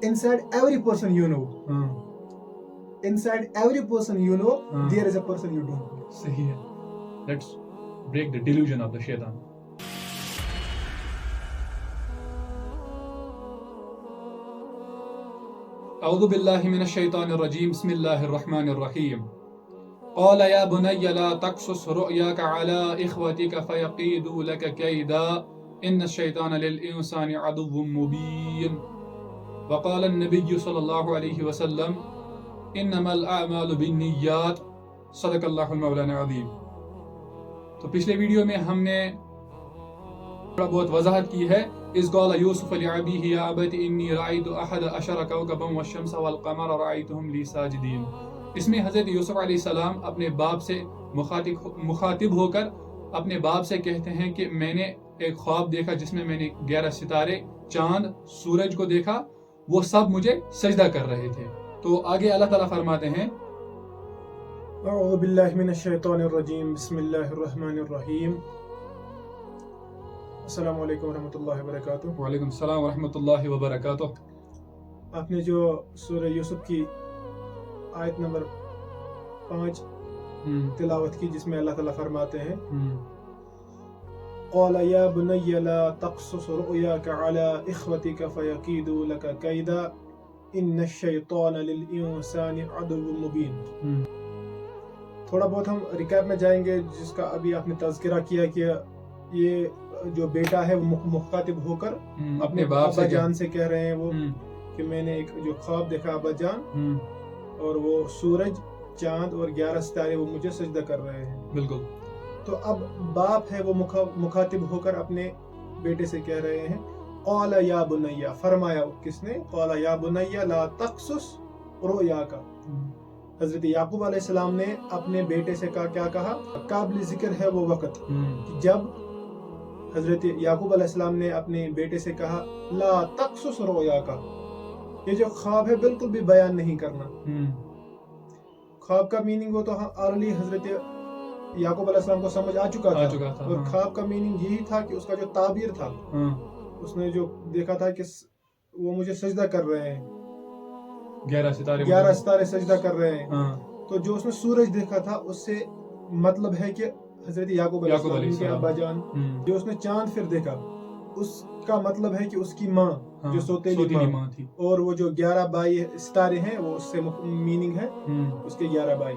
inside every person you know, inside every person you know, there is a person you don't know. صحیح ہے. Let's break the delusion of the shaitan. اعوذ باللہ من الشیطان الرجیم. بسم اللہ الرحمن الرحیم. قال يا بني لا تقصص رؤياك على إخوتك فيقيدوا لك كيدا إن الشيطان للإنسان عدو مبين. وقال النبي صلى الله عليه وسلم إنما الأعمال بالنيات. صدق اللہ المولانا العظیم. تو پچھلے ویڈیو میں ہم نے تھوڑا بہت وضاحت کی ہے. اذ قال یوسف لأبیہ یا ابت انی رأیت احد عشر کوکبا والشمس والقمر رأیتهم لی ساجدین. اس میں حضرت یوسف علیہ السلام اپنے باپ سے مخاطب ہو کر اپنے باپ سے کہتے ہیں کہ میں نے ایک خواب دیکھا جس میں نے 11 ستارے، چاند، سورج کو دیکھا، وہ سب مجھے سجدہ کر رہے تھے. تو آگے اللہ تعالیٰ فرماتے ہیں اعوذ باللہ من الشیطان الرجیم. بسم اللہ الرحمن الرحیم. السلام علیکم ورحمۃ اللہ وبرکاتہ. وعلیکم السلام ورحمۃ اللہ وبرکاتہ. آپ نے جو سورہ یوسف کی آیت نمبر 5 تلاوت کی جس میں اللہ تعالیٰ فرماتے ہیں قال یا بنی لا تقصص رؤیاک علی اخوتک فیقیدوا لک کیدا ان الشیطان للانسان عدو مبین. تھوڑا بہت ہم ریکیپ میں جائیں گے جس کا ابھی آپ نے تذکرہ کیا کہ یہ جو بیٹا ہے وہ مخاطب ہو کر اپنے ابا جان سے کہہ رہے ہیں وہ کہ میں نے ایک جو خواب دیکھا ابا جان، اور وہ سورج، چاند اور 11 ستارے وہ مجھے سجدہ کر رہے ہیں. بالکل. تو اب باپ ہے وہ مخاطب ہو کر اپنے بیٹے سے کہہ رہے ہیں قال یا بنی، فرمایا کس نے؟ قال یا بنی لا تقصص رؤیاک. حضرت یعقوب علیہ السلام نے اپنے بیٹے سے کیا کہا؟ قابل ذکر ہے وہ وقت جب حضرت یعقوب علیہ السلام نے اپنے بیٹے سے کہا لا تقصص رؤیاک، یہ جو خواب ہے بالکل بھی بیان نہیں کرنا. خواب کا میننگ وہ تو ارلی حضرت یعقوب علیہ السلام کو سمجھ آ چکا تھا. اور خواب کا میننگ یہی تھا کہ اس کا جو تعبیر تھا، اس نے جو دیکھا تھا کہ وہ مجھے سجدہ کر رہے ہیں، 11 ستارے سجدہ کر رہے ہیں. تو جو اس نے سورج دیکھا تھا اس سے مطلب ہے کہ حضرت یعقوب علیہ السلام کے ابا جان. جو اس نے چاند پھر دیکھا اس کا مطلب ہے کہ اس کی ماں جو سوتیلی ماں تھی. اور وہ جو 11 بائی ستارے ہیں وہ اس سے میننگ ہے اس کے 11 بائی.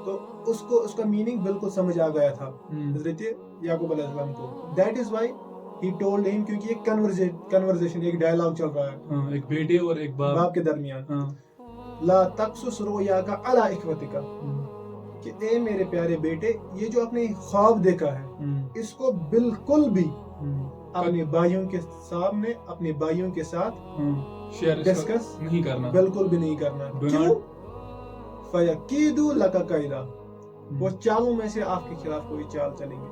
تو اس کا میننگ بالکل سمجھ آ گیا تھا حضرت یعقوب علیہ السلام کو. That is why he told him, کیونکہ ایک کنورزیشن، ایک ڈائلاگ چل رہا ہے ایک بیٹے اور ایک باپ کے درمیان. لا تقصص رؤیاک علی اخوتک، کہ اے میرے پیارے بیٹے یہ جو آپ نے خواب دیکھا ہے اس کو بالکل بھی اپنے بھائیوں کے سامنے، اپنے بھائیوں کے ساتھ ڈسکس نہیں کرنا، بالکل بھی نہیں کرنا. کیوں؟ فَيَكِيدُوا لَكَ كَيْدًا، وہ چالوں میں سے آپ کے خلاف کوئی چال چلیں گے.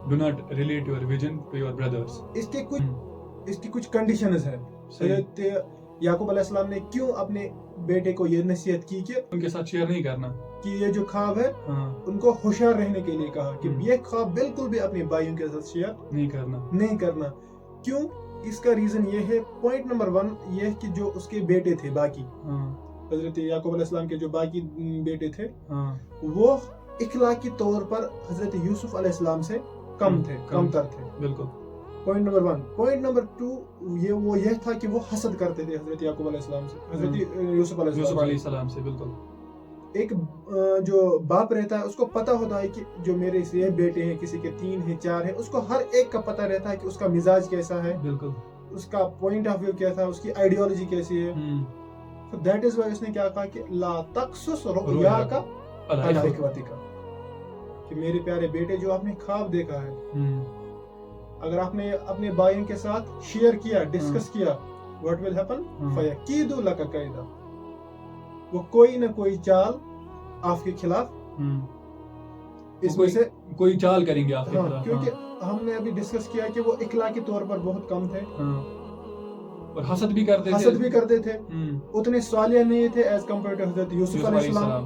Do not relate your vision to your brothers. اس کی کچھ کنڈیشنز ہیں. حضرت یعقوب علیہ السلام نے کیوں اپنے بیٹے کو یہ نصیحت کی کہ ان کے ساتھ شیئر نہیں کرنا، کہ یہ جو خواب ہے ان کو ہوشیار رہنے کے لیے کہا کہ یہ خواب بالکل بھی اپنے بھائیوں کے ساتھ شیئر نہیں کرنا. کیوں؟ اس کا ریزن یہ ہے، پوائنٹ نمبر 1 یہ کہ جو اس کے بیٹے تھے باقی، حضرت یعقوب علیہ السلام کے جو باقی بیٹے تھے وہ اخلاقی طور پر حضرت یوسف علیہ السلام سے کمتر تھے. بالکل. Point number 1. پوائنٹ نمبر 2 یہ تھا کہ وہ حسد کرتے تھے حضرت یعقوب علیہ السلام سے، حضرت یوسف علیہ السلام سے. بالکل. ایک جو باپ رہتا ہے اس کو پتہ ہوتا ہے کہ جو میرے یہ بیٹے ہیں، کسی کے 3 ہیں 4 ہیں، اس کو ہر ایک کا پتہ رہتا ہے کہ اس کا مزاج کیسا ہے. بالکل. اس کا پوائنٹ آف ویو کیسا ہے، اس کی آئیڈیالوجی کیسی ہے. So that is why اس نے کیا کہا کہ لا تقصص رؤیاک علی اخوتک، کہ میرے پیارے بیٹے جو آپ نے خواب دیکھا ہے اگر آپ نے اپنے بھائیوں کے ساتھ شیئر کیا، ڈسکس کیا، what will happen؟ فَيَكِيدُوا لَكَ كَيْدًا، وہ کوئی نہ کوئی چال آپ کے خلاف اس میں سے کوئی چال کریں گے آپ کے خلاف. کیونکہ ہم نے ابھی ڈسکس کیا کہ وہ اخلاقی طور پر بہت کم تھے اور حسد بھی کرتے تھے، اتنے صالح نہیں تھے ایز کمپیئر ٹو حضرت یوسف علیہ السلام.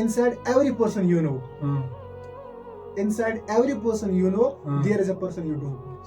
inside every person you know, inside every person you know, there is a person you don't know.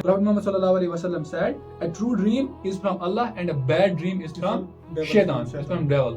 Prophet Muhammad sallallahu alaihi wasallam said, a true dream is from Allah and a bad dream is from shaitan, is from devil.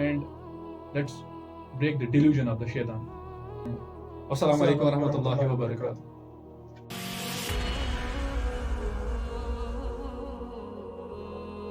and let's break the delusion of the shaitan. Assalamu alaikum wa rahmatullahi wa barakatuh.